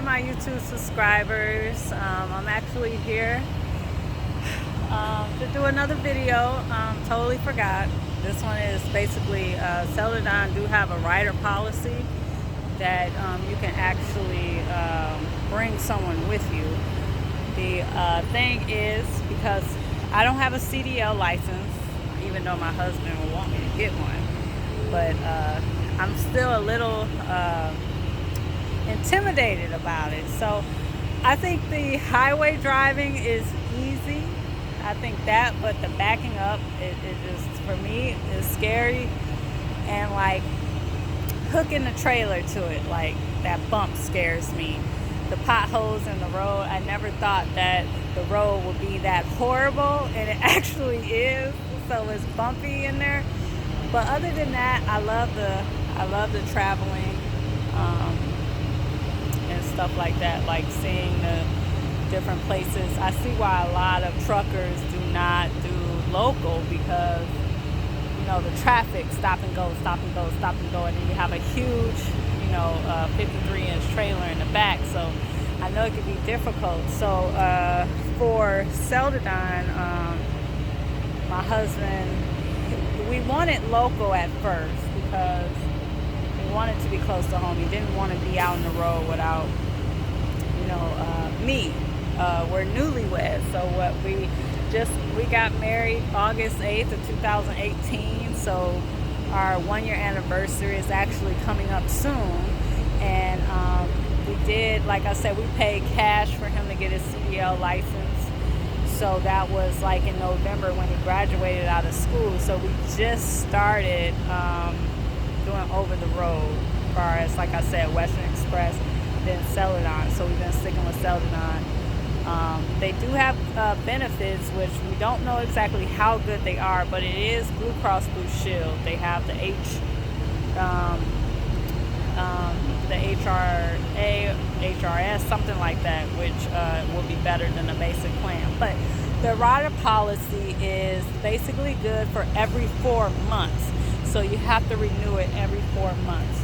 my YouTube subscribers. I'm actually here to do another video. Totally forgot. This one is basically Celadon do have a rider policy that you can actually bring someone with you. The thing is, because I don't have a CDL license, even though my husband will want me to get one, but I'm still a little intimidated about it. So I think the highway driving is easy. I think that, but the backing up, it just, for me, is scary. And like hooking the trailer to it, like that bump scares me. The potholes in the road, I never thought that the road would be that horrible, and it actually is. So it's bumpy in there. But other than that, I love the traveling and stuff like that, like seeing the different places. I see why a lot of truckers do not do local, because the traffic stop and go, stop and go, stop and go, and then you have a huge 53-inch trailer in the back. So I know it can be difficult. So for Celadon, my husband, we wanted local at first because we wanted to be close to home. He didn't want to be out on the road without me. We're newlyweds, so we got married August 8th of 2018, so our 1-year anniversary is actually coming up soon. And we did, like I said, we paid cash for him to get his CDL license. So that was like in November when he graduated out of school. So we just started doing over the road, as far as, like I said, Western Express, then Celadon. So we've been sticking with Celadon. They do have benefits, which we don't know exactly how good they are, but it is Blue Cross Blue Shield. They have the HRA, HRS, something like that, which will be better than the basic plan. But the rider policy is basically good for every 4 months. So you have to renew it every 4 months.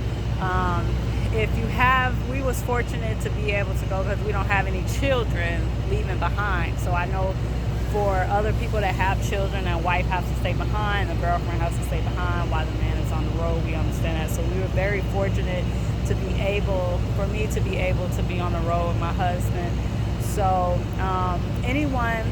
We was fortunate to be able to go because we don't have any children leaving behind. So I know for other people that have children, a wife has to stay behind, a girlfriend has to stay behind while the man is on the road. We understand that. So we were very fortunate for me to be able to be on the road with my husband. So anyone,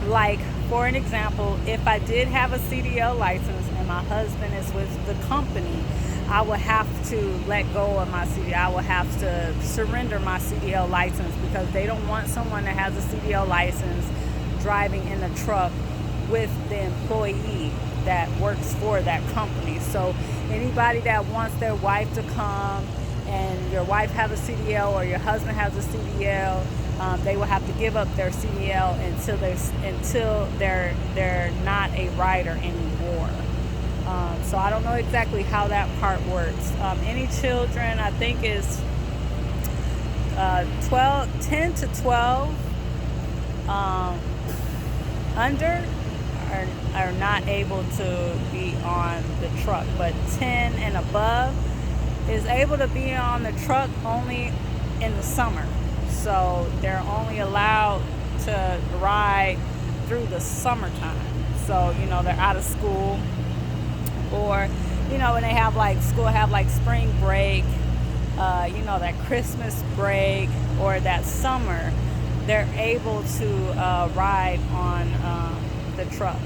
like for an example, if I did have a CDL license and my husband is with the company, I would have to let go of my CDL. I would have to surrender my CDL license, because they don't want someone that has a CDL license driving in a truck with the employee that works for that company. So anybody that wants their wife to come, and your wife has a CDL or your husband has a CDL, they will have to give up their CDL until they're not a rider anymore. So I don't know exactly how that part works. Any children, I think, is 10 to 12 under are not able to be on the truck, but 10 and above is able to be on the truck only in the summer. So they're only allowed to ride through the summertime. So they're out of school, or when they have school have spring break, that Christmas break, or that summer, they're able to ride on the truck.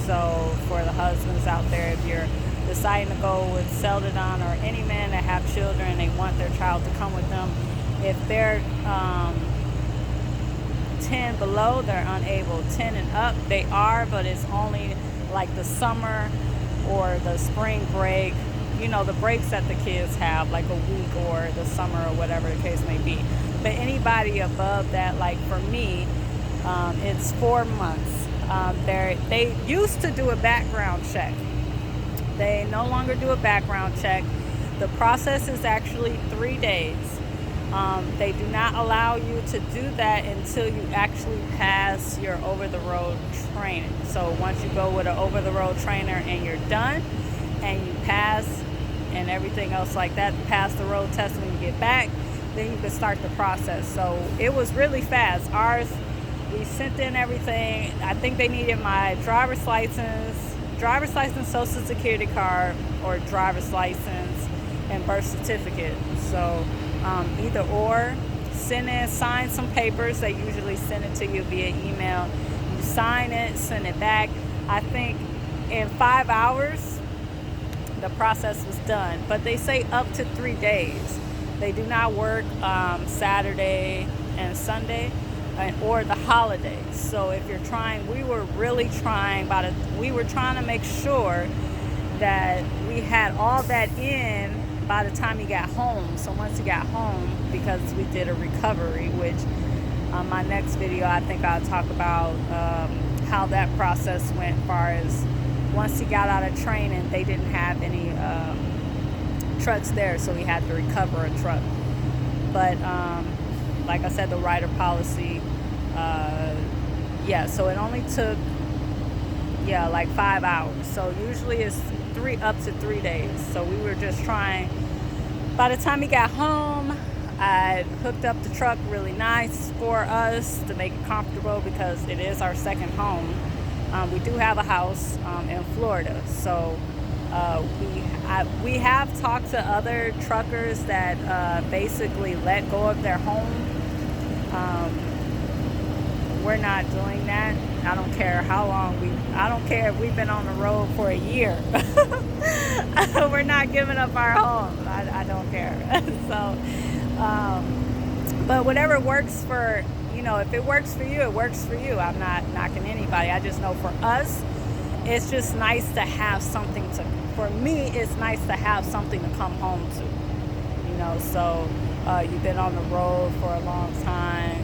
So for the husbands out there, if you're deciding to go with Celadon, or any man that have children and they want their child to come with them, if they're 10 below, they're unable. 10 and up, they are, but it's only like the summer or the spring break, the breaks that the kids have, like a week, or the summer, or whatever the case may be. But anybody above that, like for me, it's 4 months. They used to do a background check. They no longer do a background check. The process is actually 3 days. They do not allow you to do that until you actually pass your over-the-road training. So once you go with an over-the-road trainer and you're done, and you pass and everything else like that, pass the road test when you get back, then you could start the process. So it was really fast. Ours, we sent in everything. I think they needed my driver's license, social security card, or driver's license and birth certificate. So either or. Send in, sign some papers. They usually send it to you via email. You sign it, send it back. I think in 5 hours, the process was done. But they say up to 3 days. They do not work Saturday and Sunday or the holidays. So if you're trying, we were trying to make sure that we had all that in by the time he got home. So once he got home, because we did a recovery, which on my next video I think I'll talk about how that process went, as far as once he got out of training, they didn't have any trucks there, so we had to recover a truck. But like I said, the rider policy, so it only took like 5 hours. So usually it's up to 3 days. So we were just trying. By the time he got home, I hooked up the truck really nice for us to make it comfortable, because it is our second home. We do have a house in Florida, so we have talked to other truckers that basically let go of their home. We're not doing that. I don't care how long I don't care if we've been on the road for a year. We're not giving up our home. I don't care. So, but whatever works for, if it works for you, it works for you. I'm not knocking anybody. I just know for us, it's just nice to have something for me, it's nice to have something to come home to, so you've been on the road for a long time.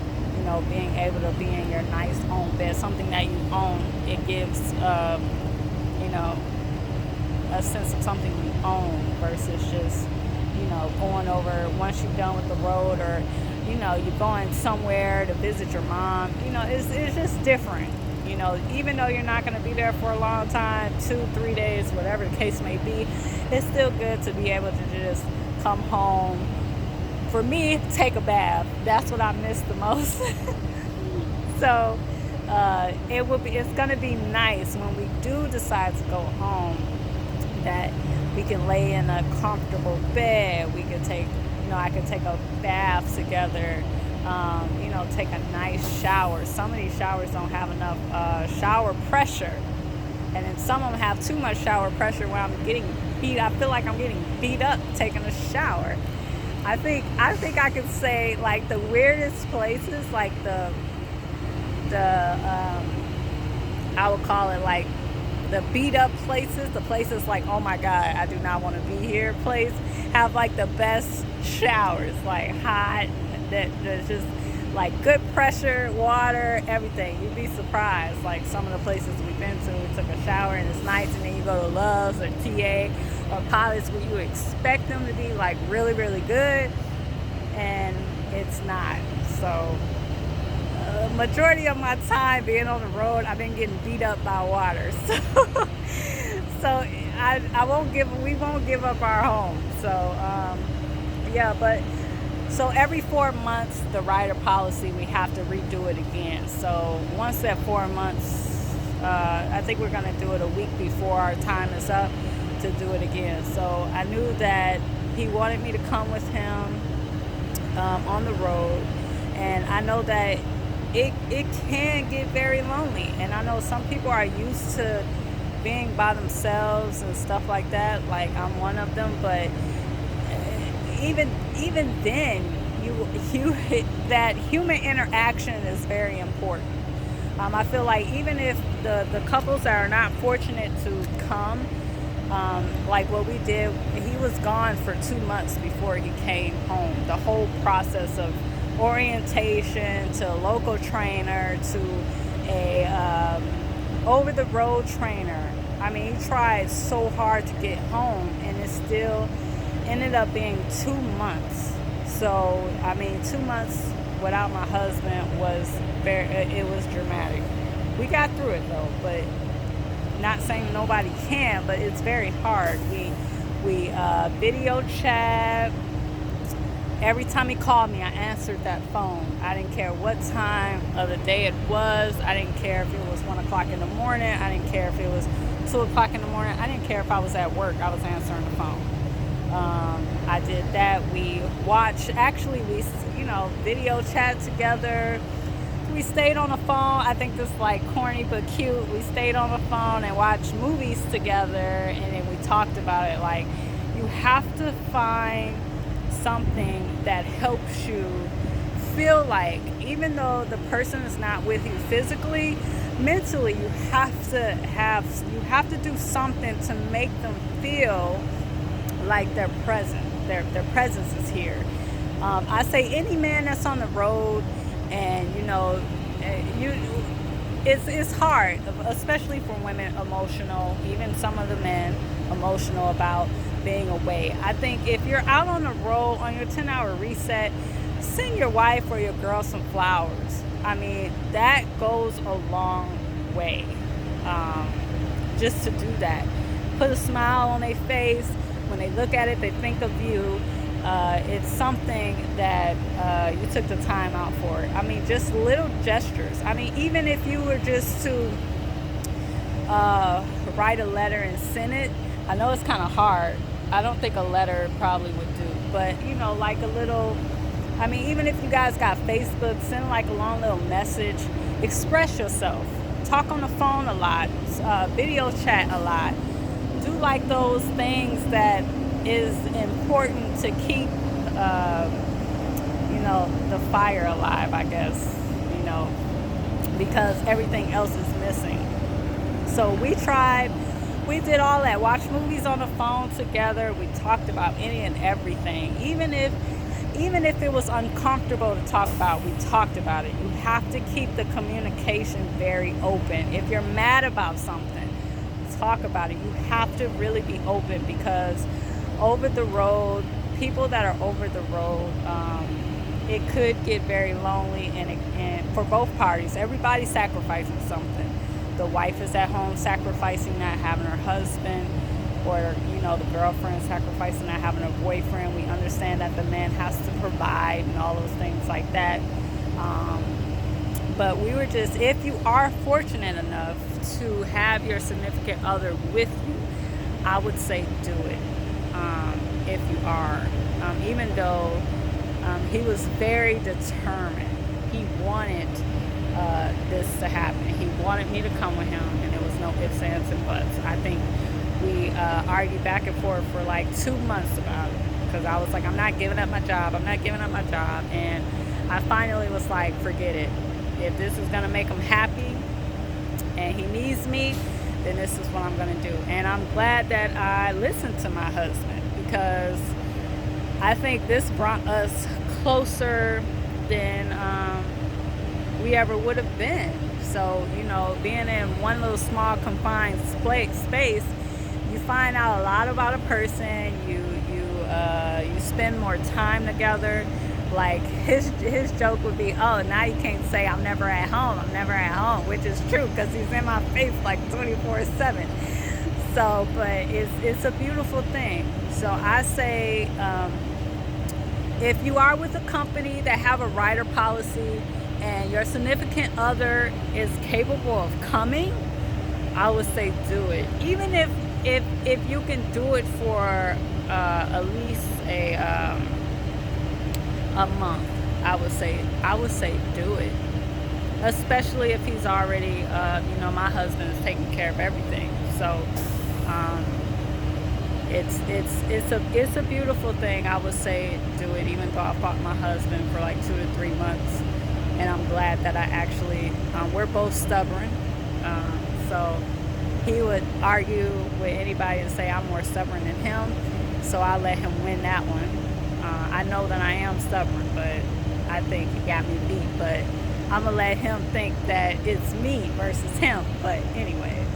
Being able to be in your nice own bed, something that you own, it gives, a sense of something you own versus just, going over once you're done with the road, or, you're going somewhere to visit your mom. It's just different. Even though you're not going to be there for a long time, 2-3 days, whatever the case may be, it's still good to be able to just come home. For me, take a bath. That's what I miss the most. So it's going to be nice when we do decide to go home, that we can lay in a comfortable bed. We can take, I can take a bath together. Take a nice shower. Some of these showers don't have enough shower pressure, and then some of them have too much shower pressure where I'm getting beat. I feel like I'm getting beat up taking a shower. I think I could say, like, the weirdest places, like I would call it like the beat up places, the places like, oh my God, I do not want to be here place, have like the best showers, like hot, there's just like good pressure, water, everything. You'd be surprised, like some of the places we've been to, we took a shower and it's nice, and then you go to Love's or TA or Pilots where you expect them to be like really, really good, and it's not. So majority of my time being on the road, I've been getting beat up by water. So we won't give up our home. So so every 4 months, the rider policy, we have to redo it again. So once that 4 months, I think we're going to do it a week before our time is up to do it again. So I knew that he wanted me to come with him on the road, and I know that it can get very lonely, and I know some people are used to being by themselves and stuff like that, like I'm one of them, but even then, you that human interaction is very important. I feel like even if the couples that are not fortunate to come, like what we did, he was gone for 2 months before he came home. The whole process of orientation to a local trainer to a over-the-road trainer. I mean, he tried so hard to get home, and it still ended up being 2 months. So, I mean, 2 months without my husband was it was dramatic. We got through it though, but not saying nobody can, but it's very hard. We video chat, every time he called me, I answered that phone. I didn't care what time of the day it was. I didn't care if it was 1 o'clock in the morning. I didn't care if it was 2 o'clock in the morning. I didn't care if I was at work. I was answering the phone. I did that. We watched, actually, we, video chat together. We stayed on the phone. I think this is like corny but cute. We stayed on the phone and watched movies together, and then we talked about it. Like, you have to find something that helps you feel like, even though the person is not with you physically, mentally, you have to do something to make them feel like they're present. Their presence is here. I say any man that's on the road, and it's hard, especially for women, emotional, even some of the men emotional about being away. I think if you're out on the road on your 10-hour reset, send your wife or your girl some flowers. I mean, that goes a long way. Just to do that, put a smile on their face. When they look at it, they think of you. It's something that you took the time out for. I mean, just little gestures. I mean, even if you were just to write a letter and send it, I know it's kind of hard. I don't think a letter probably would do, but like a little, I mean, even if you guys got Facebook, send like a long little message, express yourself, talk on the phone a lot, video chat a lot, do like those things that is important to keep, the fire alive, I guess, because everything else is missing. So we did all that, watch movies on the phone together. We talked about any and everything. Even if it was uncomfortable to talk about, we talked about it. You have to keep the communication very open. If you're mad about something, talk about it. You have to really be open, because over the road, people that are over the road, it could get very lonely, and for both parties, everybody's sacrificing something. The wife is at home sacrificing not having her husband, or the girlfriend sacrificing not having her boyfriend. We understand that the man has to provide and all those things like that. But we were just, if you are fortunate enough to have your significant other with you, I would say do it. If you are, even though he was very determined, he wanted this to happen. He wanted me to come with him, and there was no ifs, ands, and buts. I think we argued back and forth for like 2 months about it, because I was like, I'm not giving up my job. And I finally was like, forget it. If this is going to make him happy and he needs me, then this is what I'm going to do. And I'm glad that I listened to my husband, because I think this brought us closer than we ever would have been. So, being in one little small confined space, you find out a lot about a person. You spend more time together. Like his joke would be, oh, now you can't say I'm never at home, which is true, because he's in my face like 24/7. So, but it's a beautiful thing. So I say, if you are with a company that have a rider policy and your significant other is capable of coming, I would say do it. Even if you can do it for at least a month, I would say do it. Especially if he's already, my husband is taking care of everything. So it's a beautiful thing. I would say do it, even though I fought my husband for like 2 to 3 months, and I'm glad that I actually, we're both stubborn. So he would argue with anybody and say I'm more stubborn than him. So I let him win that one. I know that I am stubborn, but I think he got me beat. But I'm going to let him think that it's me versus him. But anyways,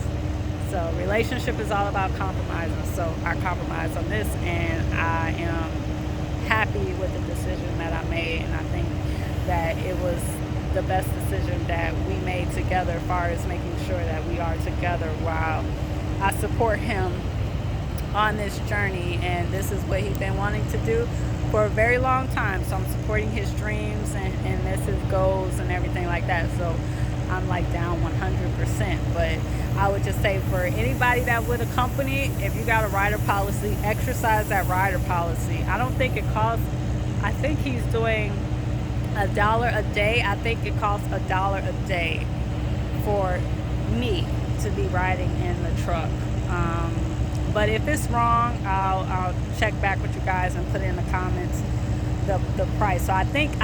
so relationship is all about compromising. So I compromised on this, and I am happy with the decision that I made. And I think that it was the best decision that we made together, as far as making sure that we are together while I support him on this journey. And this is what he's been wanting to do for a very long time. So I'm supporting his dreams and that's his goals and everything like that. So I'm like down 100%. But I would just say for anybody that would accompany, if you got a rider policy, exercise that rider policy. I don't think it costs, I think he's doing $1 a day. I think it costs $1 a day for me to be riding in the truck. But if it's wrong, I'll check back with you guys and put it in the comments the price. So I think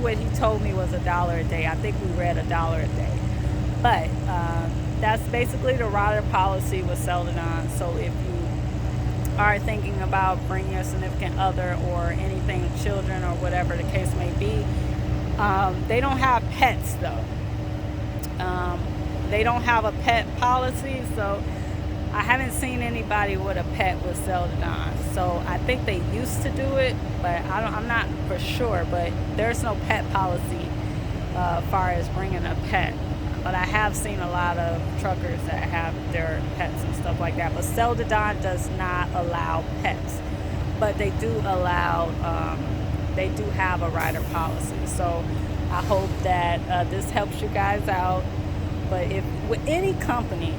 what he told me was $1 a day. I think we read $1 a day. But that's basically the rider policy with Celadon. So if you are thinking about bringing a significant other or anything, children or whatever the case may be, they don't have pets though. They don't have a pet policy, so I haven't seen anybody with a pet with Celadon. So I think they used to do it, but I'm not for sure. But there's no pet policy as far as bringing a pet. But I have seen a lot of truckers that have their pets and stuff like that. But Celadon does not allow pets, but they do allow. They do have a rider policy. So I hope that this helps you guys out. But if with any company,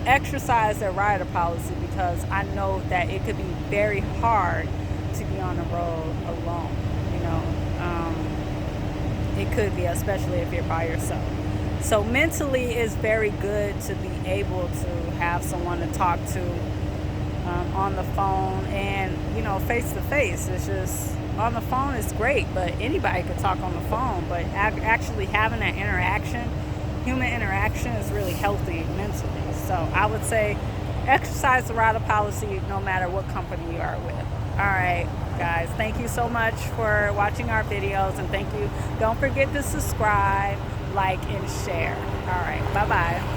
exercise their rider policy, because I know that it could be very hard to be on the road alone. You know, it could be, especially if you're by yourself. So mentally, it's very good to be able to have someone to talk to on the phone and, you know, face to face. It's just on the phone is great, but anybody could talk on the phone. But actually having that interaction, human interaction, is really healthy mentally. So I would say exercise the rider policy no matter what company you are with. All right, guys, thank you so much for watching our videos, and thank you. Don't forget to subscribe, like, and share. All right, bye-bye.